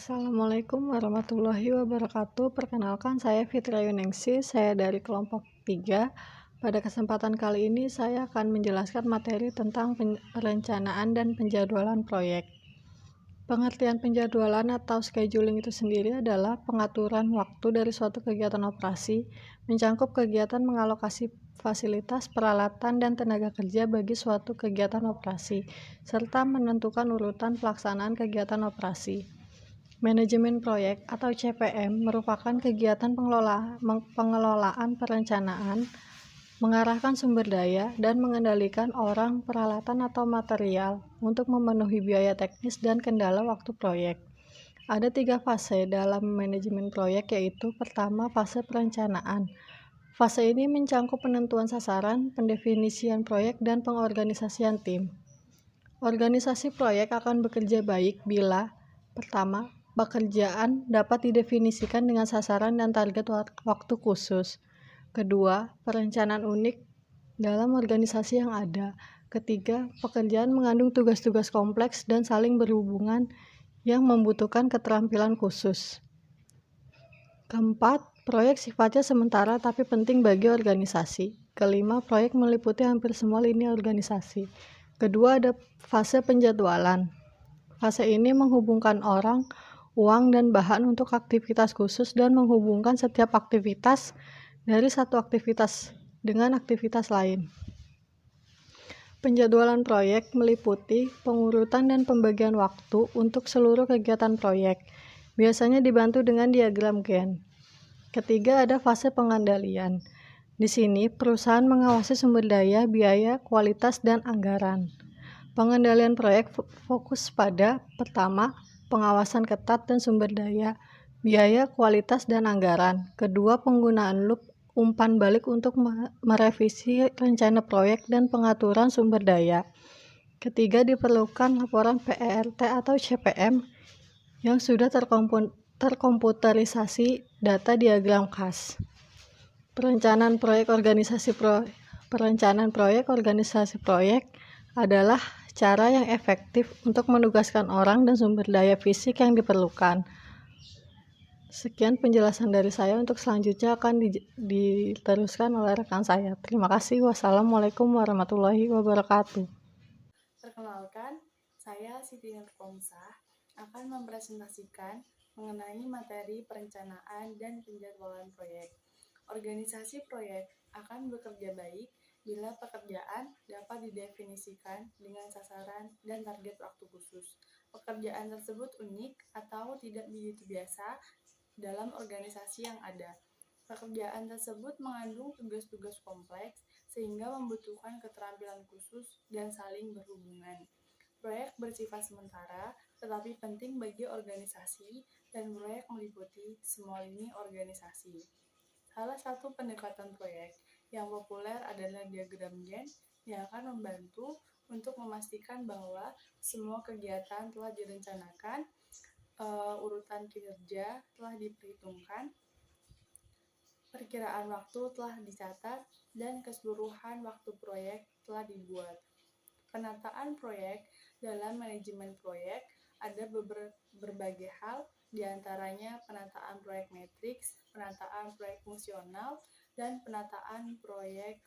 Assalamualaikum warahmatullahi wabarakatuh. Perkenalkan, saya Fitria Yuningsi, saya dari kelompok 3. Pada kesempatan kali ini saya akan menjelaskan materi tentang perencanaan dan penjadwalan proyek. Pengertian penjadwalan atau scheduling itu sendiri adalah pengaturan waktu dari suatu kegiatan operasi, mencakup kegiatan mengalokasi fasilitas, peralatan, dan tenaga kerja bagi suatu kegiatan operasi, serta menentukan urutan pelaksanaan kegiatan operasi. Manajemen proyek atau CPM merupakan kegiatan pengelolaan perencanaan, mengarahkan sumber daya, dan mengendalikan orang, peralatan, atau material untuk memenuhi biaya teknis dan kendala waktu proyek. Ada 3 fase dalam manajemen proyek, yaitu pertama, fase perencanaan. Fase ini mencakup penentuan sasaran, pendefinisian proyek, dan pengorganisasian tim. Organisasi proyek akan bekerja baik bila pertama, pekerjaan dapat didefinisikan dengan sasaran dan target waktu khusus. Kedua, perencanaan unik dalam organisasi yang ada. Ketiga, pekerjaan mengandung tugas-tugas kompleks dan saling berhubungan yang membutuhkan keterampilan khusus. Keempat, proyek sifatnya sementara tapi penting bagi organisasi. Kelima, proyek meliputi hampir semua lini organisasi. Kedua, ada fase penjadwalan. Fase ini menghubungkan orang, uang, dan bahan untuk aktivitas khusus dan menghubungkan setiap aktivitas dari satu aktivitas dengan aktivitas lain. Penjadwalan proyek meliputi pengurutan dan pembagian waktu untuk seluruh kegiatan proyek, biasanya dibantu dengan diagram Gantt. Ketiga, ada fase pengandalian. Di sini, perusahaan mengawasi sumber daya, biaya, kualitas, dan anggaran. Pengendalian proyek fokus pada pertama, pengawasan ketat dan sumber daya, biaya, kualitas, dan anggaran. Kedua, penggunaan loop umpan balik untuk merevisi rencana proyek dan pengaturan sumber daya. Ketiga, diperlukan laporan PERT atau CPM yang sudah terkomputerisasi data diagram khas. Perencanaan proyek organisasi proyek adalah cara yang efektif untuk menugaskan orang dan sumber daya fisik yang diperlukan. Sekian penjelasan dari saya, untuk selanjutnya akan diteruskan oleh rekan saya. Terima kasih. Wassalamualaikum warahmatullahi wabarakatuh. Perkenalkan, saya Siti Nurkomsah akan mempresentasikan mengenai materi perencanaan dan penjadwalan proyek. Organisasi proyek akan bekerja baik bila pekerjaan dapat didefinisikan dengan sasaran dan target waktu khusus. Pekerjaan tersebut unik atau tidak begitu biasa dalam organisasi yang ada. Pekerjaan tersebut mengandung tugas-tugas kompleks sehingga membutuhkan keterampilan khusus dan saling berhubungan. Proyek bersifat sementara tetapi penting bagi organisasi dan proyek meliputi semua lini organisasi. Salah satu pendekatan proyek yang populer adalah diagram Gantt yang akan membantu untuk memastikan bahwa semua kegiatan telah direncanakan, urutan kinerja telah diperhitungkan, perkiraan waktu telah dicatat, dan keseluruhan waktu proyek telah dibuat. Penataan proyek dalam manajemen proyek ada berbagai hal, diantaranya penataan proyek matriks, penataan proyek fungsional, dan penataan proyek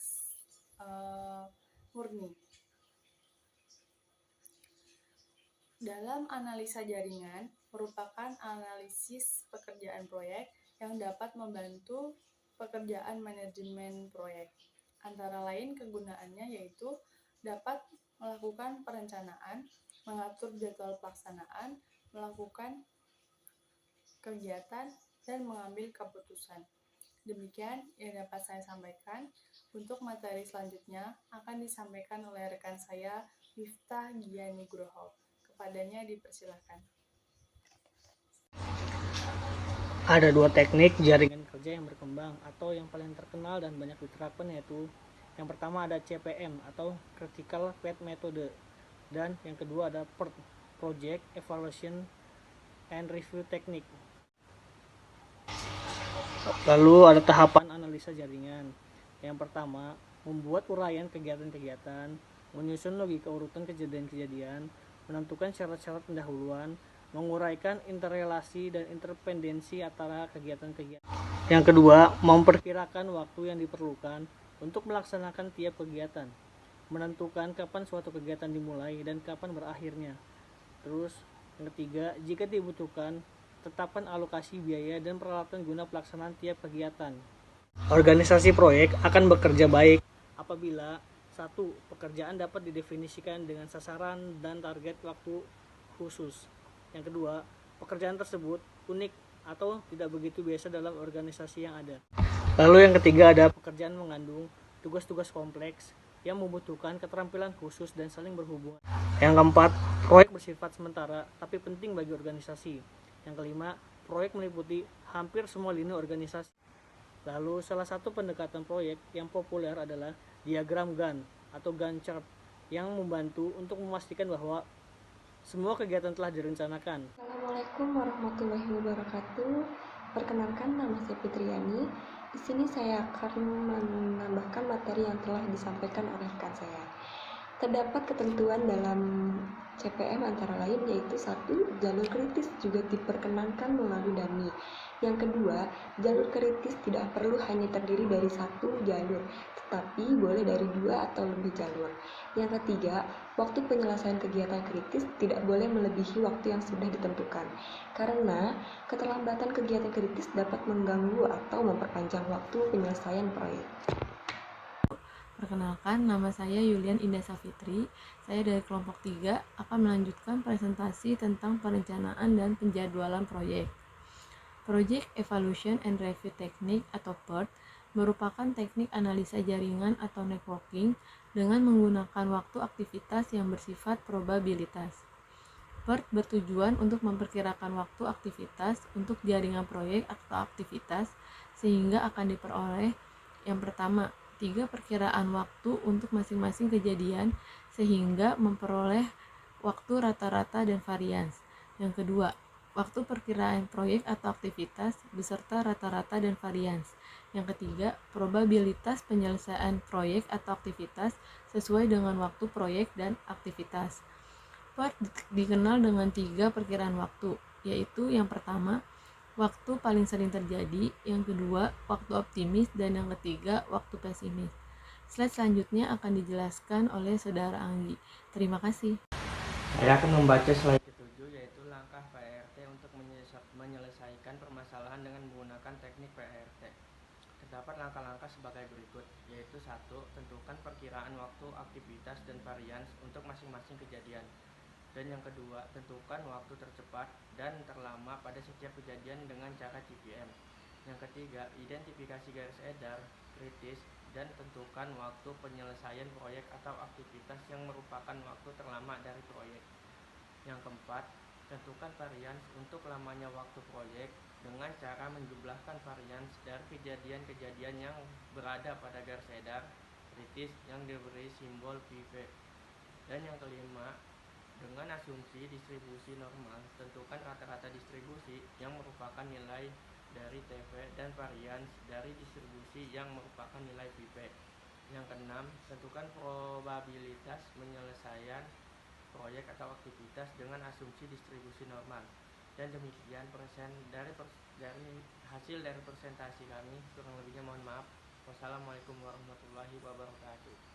murni. Dalam analisa jaringan merupakan analisis pekerjaan proyek yang dapat membantu pekerjaan manajemen proyek. Antara lain kegunaannya yaitu dapat melakukan perencanaan, mengatur jadwal pelaksanaan, melakukan kegiatan, dan mengambil keputusan. Demikian yang dapat saya sampaikan. Untuk materi selanjutnya akan disampaikan oleh rekan saya, Miftah Gia Nugroho. Kepadanya dipersilakan. Ada 2 teknik jaringan kerja yang berkembang atau yang paling terkenal dan banyak diterapkan, yaitu yang pertama ada CPM atau Critical Path Method, dan yang kedua ada Project Evaluation and Review Technique. Lalu ada tahapan analisa jaringan. Yang pertama, membuat uraian kegiatan-kegiatan, menyusun logika urutan kejadian-kejadian, menentukan syarat-syarat pendahuluan, menguraikan interrelasi dan interdependensi antara kegiatan-kegiatan. Yang kedua, memperkirakan waktu yang diperlukan untuk melaksanakan tiap kegiatan, menentukan kapan suatu kegiatan dimulai dan kapan berakhirnya. Terus, yang ketiga, jika dibutuhkan, tetapkan alokasi biaya dan peralatan guna pelaksanaan tiap kegiatan. Organisasi proyek akan bekerja baik apabila 1. Pekerjaan dapat didefinisikan dengan sasaran dan target waktu khusus. Yang kedua, pekerjaan tersebut unik atau tidak begitu biasa dalam organisasi yang ada. Lalu yang ketiga ada pekerjaan mengandung tugas-tugas kompleks yang membutuhkan keterampilan khusus dan saling berhubungan. Yang keempat, proyek bersifat sementara tapi penting bagi organisasi. Yang kelima, proyek meliputi hampir semua lini organisasi. Lalu salah satu pendekatan proyek yang populer adalah diagram Gantt atau Gantt chart yang membantu untuk memastikan bahwa semua kegiatan telah direncanakan. Assalamualaikum warahmatullahi wabarakatuh. Perkenalkan, nama saya Fitriani. Di sini saya akan menambahkan materi yang telah disampaikan oleh rekan saya. Terdapat ketentuan dalam CPM antara lain yaitu 1. Jalur kritis juga diperkenankan melalui dummy. Yang kedua, jalur kritis tidak perlu hanya terdiri dari 1 jalur, tetapi boleh dari 2 atau lebih jalur. Yang ketiga, waktu penyelesaian kegiatan kritis tidak boleh melebihi waktu yang sudah ditentukan, karena keterlambatan kegiatan kritis dapat mengganggu atau memperpanjang waktu penyelesaian proyek. Perkenalkan, nama saya Yulian Indah Safitri. Saya dari kelompok 3 akan melanjutkan presentasi tentang perencanaan dan penjadwalan proyek. Project Evaluation and Review Technique atau PERT merupakan teknik analisa jaringan atau networking dengan menggunakan waktu aktivitas yang bersifat probabilitas. PERT bertujuan untuk memperkirakan waktu aktivitas untuk jaringan proyek atau aktivitas sehingga akan diperoleh yang pertama, 3 perkiraan waktu untuk masing-masing kejadian sehingga memperoleh waktu rata-rata dan varians. Yang kedua, waktu perkiraan proyek atau aktivitas beserta rata-rata dan varians. Yang ketiga, probabilitas penyelesaian proyek atau aktivitas sesuai dengan waktu proyek dan aktivitas. PERT dikenal dengan 3 perkiraan waktu, yaitu yang pertama, waktu paling sering terjadi, yang kedua, waktu optimis, dan yang ketiga, waktu pesimis. Slide selanjutnya akan dijelaskan oleh Saudara Anggi. Terima kasih. Saya akan membaca slide ke-7, yaitu langkah PRT untuk menyelesaikan permasalahan dengan menggunakan teknik PRT. Terdapat langkah-langkah sebagai berikut, yaitu 1. Tentukan perkiraan waktu, aktivitas, dan varians untuk masing-masing kejadian. Dan yang kedua, tentukan waktu tercepat dan terlama pada setiap kejadian dengan cara CPM. Yang ketiga, identifikasi garis edar, kritis, dan tentukan waktu penyelesaian proyek atau aktivitas yang merupakan waktu terlama dari proyek. Yang keempat, tentukan varians untuk lamanya waktu proyek dengan cara menjumlahkan varians dari kejadian-kejadian yang berada pada garis edar, kritis yang diberi simbol PV. Dan yang kelima, dengan asumsi distribusi normal, tentukan rata-rata distribusi yang merupakan nilai dari TV dan varians dari distribusi yang merupakan nilai VP. Yang keenam, tentukan probabilitas penyelesaian proyek atau aktivitas dengan asumsi distribusi normal. Dan demikian hasil dari presentasi kami. Kurang lebihnya mohon maaf. Wassalamualaikum warahmatullahi wabarakatuh.